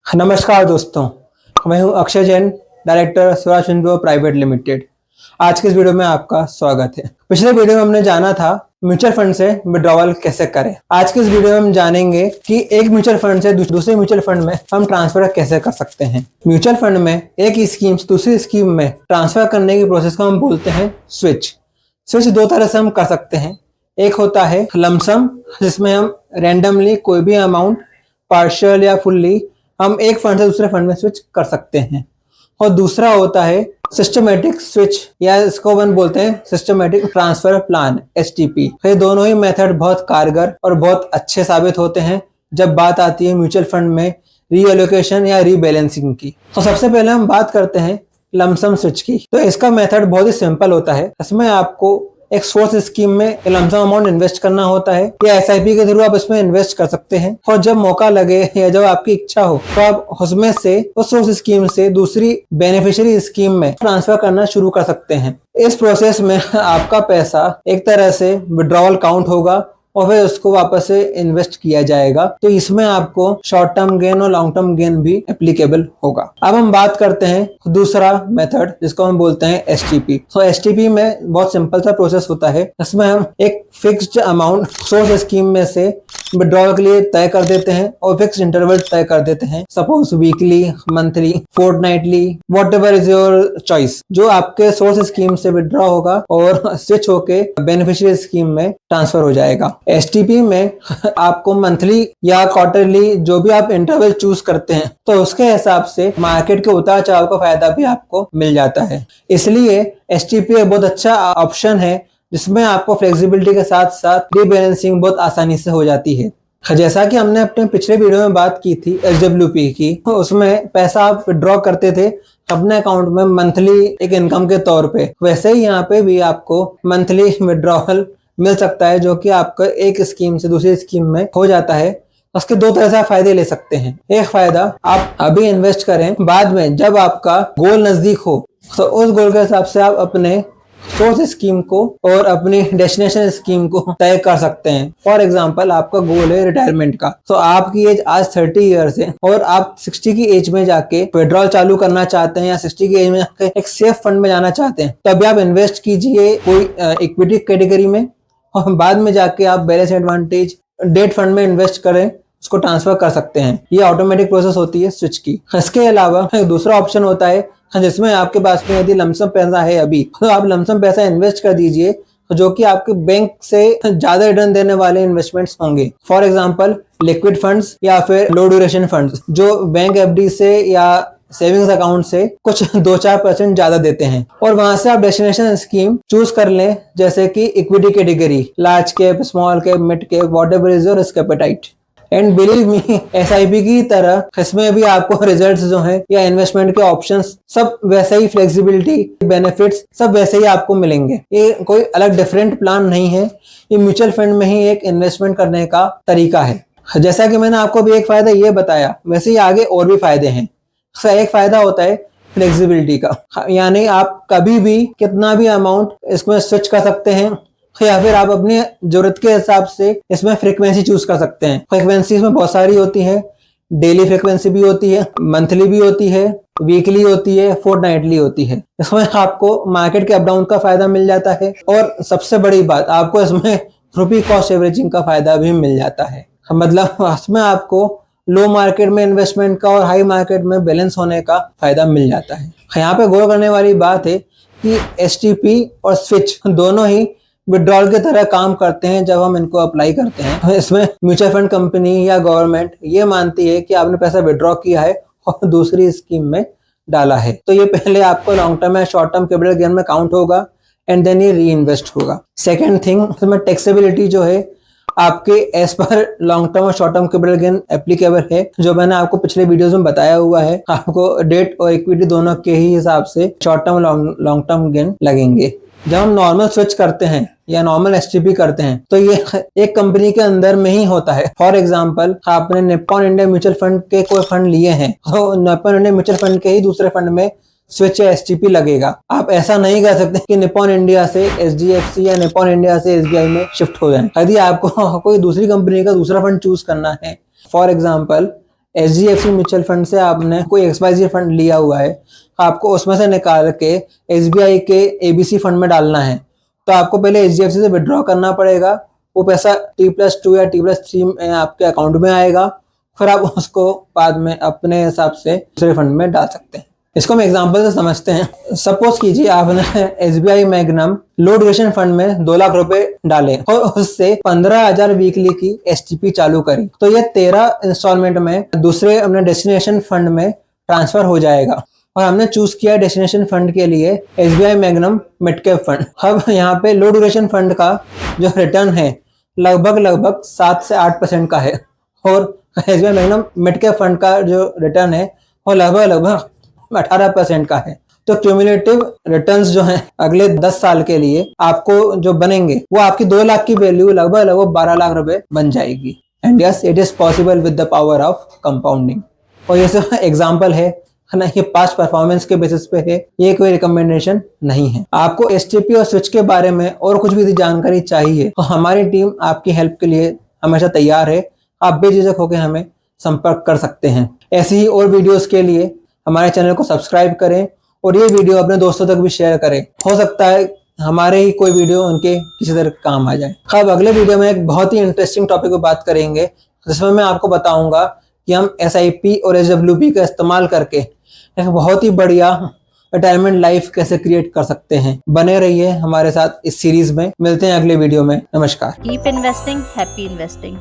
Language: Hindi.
नमस्कार दोस्तों, मैं हूं Akshay Jain, director Swaraj Finpro private limited. आज के इस वीडियो में आपका स्वागत है। पिछले वीडियो में हमने जाना था म्यूचुअल फंड से विड्रॉवल कैसे करें। आज के इस वीडियो में हम जानेंगे कि एक म्यूचुअल फंड से दूसरे म्यूचुअल फंड में हम ट्रांसफर कैसे कर सकते हैं। म्यूचुअल फंड में एक स्कीम से दूसरी स्कीम में ट्रांसफर करने की प्रोसेस को हम बोलते हैं स्विच। स्विच दो तरह से हम कर सकते हैं। एक होता है लमसम, जिसमें हम रैंडमली कोई भी अमाउंट पार्शियल या फुल्ली हम एक फंड से दूसरे फंड में स्विच कर सकते हैं। और दूसरा होता है सिस्टमेटिक स्विच, या इसको हम बोलते हैं सिस्टमेटिक ट्रांसफर प्लान (STP). ये दोनों ही मेथड बहुत कारगर और बहुत अच्छे साबित होते हैं जब बात आती है म्यूचुअल फंड में रीएलोकेशन या रीबैलेंसिंग की। तो सबसे पहले हम बात करते हैं लमसम स्विच की। तो इसका मेथड बहुत ही सिंपल होता है। इसमें आपको एक सोर्स स्कीम में लमसम अमाउंट इन्वेस्ट करना होता है, या SIP के थ्रू आप इसमें इन्वेस्ट कर सकते हैं। और जब मौका लगे या जब आपकी इच्छा हो तो आप उसमें से उस सोर्स स्कीम से दूसरी बेनिफिशियरी स्कीम में ट्रांसफर करना शुरू कर सकते हैं। इस प्रोसेस में आपका पैसा एक तरह से विड्रॉवल काउंट होगा और फिर उसको वापस से इन्वेस्ट किया जाएगा। तो इसमें आपको शॉर्ट टर्म गेन और लॉन्ग टर्म गेन भी एप्लीकेबल होगा। अब हम बात करते हैं दूसरा मेथड, जिसको हम बोलते हैं STP। तो STP में बहुत सिंपल सा प्रोसेस होता है। इसमें हम एक फिक्स्ड अमाउंट सोर्स स्कीम में से विड्रॉल के लिए तय कर देते हैं और फिक्स्ड इंटरवल तय कर देते हैं। Suppose weekly, monthly, fortnightly, whatever is your choice. जो आपके सोर्स स्कीम से विड्रॉ होगा और स्विच होके बेनिफिशियरी स्कीम में ट्रांसफर हो जाएगा। STP में आपको मंथली या क्वार्टरली जो भी आप इंटरवल चूज करते हैं, तो उसके हिसाब से मार्केट के उतार चढ़ाव का फायदा भी आपको मिल जाता है। इसलिए STP एक बहुत अच्छा ऑप्शन है, जिसमें आपको फ्लेक्सिबिलिटी के साथ साथ रीबैलेंसिंग बहुत आसानी से हो जाती है। जैसा कि हमने अपने पिछले वीडियो में बात की थी SWP की, तो उसमें पैसा आप विड्रॉ करते थे अपने अकाउंट में मंथली एक इनकम के तौर पे, वैसे ही यहाँ पे भी आपको मंथली विड्रॉवल मिल सकता है, जो कि आपका एक स्कीम से दूसरी स्कीम में हो जाता है। उसके दो तरह से आप फायदे ले सकते हैं। एक फायदा, आप अभी इन्वेस्ट करें, बाद में जब आपका गोल नजदीक हो तो उस गोल के हिसाब से आप अपने सोर्स स्कीम को और अपनी डेस्टिनेशन स्कीम को तय कर सकते हैं। फॉर एग्जांपल, आपका गोल है रिटायरमेंट का, तो आपकी एज आज 30 ईयर्स है और आप 60 की एज में जाके विड्रॉल चालू करना चाहते हैं, या 60 की एज में जाके एक सेफ फंड में जाना चाहते हैं, तो अभी आप इन्वेस्ट कीजिए कोई इक्विटी कैटेगरी में, और बाद में जाके आप बैलेंस एडवांटेज डेट फंड में इन्वेस्ट करें, उसको ट्रांसफर कर सकते हैं। ये ऑटोमेटिक प्रोसेस होती है स्विच की। इसके अलावा एक दूसरा ऑप्शन होता है, जिसमें आपके पास में यदि लमसम पैसा है अभी, तो आप लमसम पैसा इन्वेस्ट कर दीजिए, जो कि आपके बैंक से ज्यादा रिटर्न देने वाले इन्वेस्टमेंट्स होंगे। फॉर एग्जांपल, लिक्विड फंड्स या फिर लो ड्यूरेशन फंड्स, जो बैंक FD से या सेविंग्स अकाउंट से कुछ 2-4% ज्यादा देते हैं। और वहां से आप डेस्टिनेशन स्कीम चूज कर लें, जैसे कि equity category, large cap, small cap, mid cap, whatever is your risk appetite. And believe me, SIP की तरह इसमें भी आपको रिजल्ट्स जो हैं या इन्वेस्टमेंट के ऑप्शंस सब वैसे ही, फ्लेक्सिबिलिटी, बेनिफिट्स सब वैसे ही आपको मिलेंगे। ये कोई अलग डिफरेंट प्लान नहीं है, ये म्यूचुअल फंड में ही एक इन्वेस्टमेंट करने का तरीका है। जैसा कि मैंने आपको भी एक फायदा ये बताया, वैसे ही आगे और भी फायदे हैं। एक फायदा होता है फ्लेक्सिबिलिटी का, यानी आप कभी भी कितना भी अमाउंट इसमें स्विच कर सकते हैं, या फिर आप अपनी जरूरत के हिसाब से इसमें फ्रीक्वेंसी चूज कर सकते हैं। फ्रीक्वेंसी इसमें बहुत सारी होती है। डेली फ्रीक्वेंसी भी होती है, मंथली भी होती है, वीकली होती है, फोर्टनाइटली होती है। इसमें आपको मार्केट के अप डाउन का फायदा मिल जाता है, और सबसे बड़ी बात, आपको इसमें रुपी कॉस्ट एवरेजिंग का फायदा भी मिल जाता है। मतलब इसमें आपको लो मार्केट में इन्वेस्टमेंट का और हाई मार्केट में बैलेंस होने का फायदा मिल जाता है। यहाँ पे गौर करने वाली बात है कि STP और स्विच दोनों ही विड्रॉल की तरह काम करते हैं जब हम इनको अप्लाई करते हैं। इसमें म्यूचुअल फंड कंपनी या गवर्नमेंट ये मानती है कि आपने पैसा विड्रॉ किया है और दूसरी स्कीम में डाला है, तो ये पहले आपको लॉन्ग टर्म या शॉर्ट टर्म कैपिटल गेन में काउंट होगा, एंड देन ये री इन्वेस्ट होगा। सेकेंड थिंग, इसमें टैक्सेबिलिटी जो है आपके एज पर लॉन्ग टर्म और short term capital gain applicable है, जो मैंने आपको पिछले वीडियोस में बताया हुआ है। आपको डेट और इक्विटी दोनों के ही हिसाब से शॉर्ट टर्म और लॉन्ग टर्म गेन लगेंगे। जब हम नॉर्मल स्विच करते हैं या नॉर्मल STP करते हैं, तो ये एक कंपनी के अंदर में ही होता है। फॉर एग्जांपल, आपने निप्पॉन इंडिया म्यूचुअल फंड के कोई फंड लिए हैं, तो निप्पॉन इंडिया म्यूचुअल फंड के ही दूसरे फंड में स्विच या STP लगेगा। आप ऐसा नहीं कर सकते कि निप्पॉन इंडिया से SDFC या निप्पॉन इंडिया से SBI में शिफ्ट हो जाए। यदि आपको कोई दूसरी कंपनी का दूसरा फंड चूज करना है, for example HDFC mutual fund से आपने कोई XYZ फंड लिया हुआ है, आपको उसमें से निकाल के SBI के ABC फंड में डालना है, तो आपको पहले HDFC से विड्रॉ करना पड़ेगा। वो पैसा T+2 या T+3 में आपके अकाउंट में आएगा, फिर आप उसको बाद में अपने हिसाब से दूसरे फंड में डाल सकते हैं। इसको हम एग्जांपल से समझते हैं। सपोज कीजिए आपने SBI मैग्नम लो ड्यूरेशन फंड में 2 लाख रुपए डाले और उससे 15,000 वीकली की STP चालू करी, तो ये 13 इंस्टॉलमेंट में दूसरे अपने डेस्टिनेशन फंड में ट्रांसफर हो जाएगा। और हमने चूज किया डेस्टिनेशन फंड के लिए SBI magnum mid cap fund. अब यहाँ पे लो ड्यूरेशन फंड का जो रिटर्न है लगभग 7 से 8% का है, और SBI magnum mid cap fund का जो रिटर्न है वो लगभग 18% का है। तो क्यूमुलेटिव रिटर्न्स जो हैं अगले 10 साल के लिए आपको जो बनेंगे वो आपकी 2 लाख की वैल्यू लगभग 12 लाख रुपए बन जाएगी। And yes, it is possible with the power of compounding. और ये सब एग्जाम्पल है ना, ये पास्ट परफॉर्मेंस के बेसिस पे है, ये कोई रिकमेंडेशन नहीं है। आपको STP और स्विच के बारे में और कुछ भी जानकारी चाहिए तो हमारी टीम आपकी हेल्प के लिए हमेशा तैयार है। आप बेझिझक होकर हमें संपर्क कर सकते हैं। ऐसी ही और वीडियोस के लिए हमारे चैनल को सब्सक्राइब करें और ये वीडियो अपने दोस्तों तक भी शेयर करें। हो सकता है हमारे ही कोई वीडियो उनके किसी तरह काम आ जाए। अब अगले वीडियो में एक बहुत ही इंटरेस्टिंग टॉपिक पर बात करेंगे, जिसमें मैं आपको बताऊंगा कि हम SIP और SWP का इस्तेमाल करके एक बहुत ही बढ़िया रिटायरमेंट लाइफ कैसे क्रिएट कर सकते हैं। बने रहिए हमारे साथ इस सीरीज में। मिलते हैं अगले वीडियो में। नमस्कार। Keep investing, happy investing.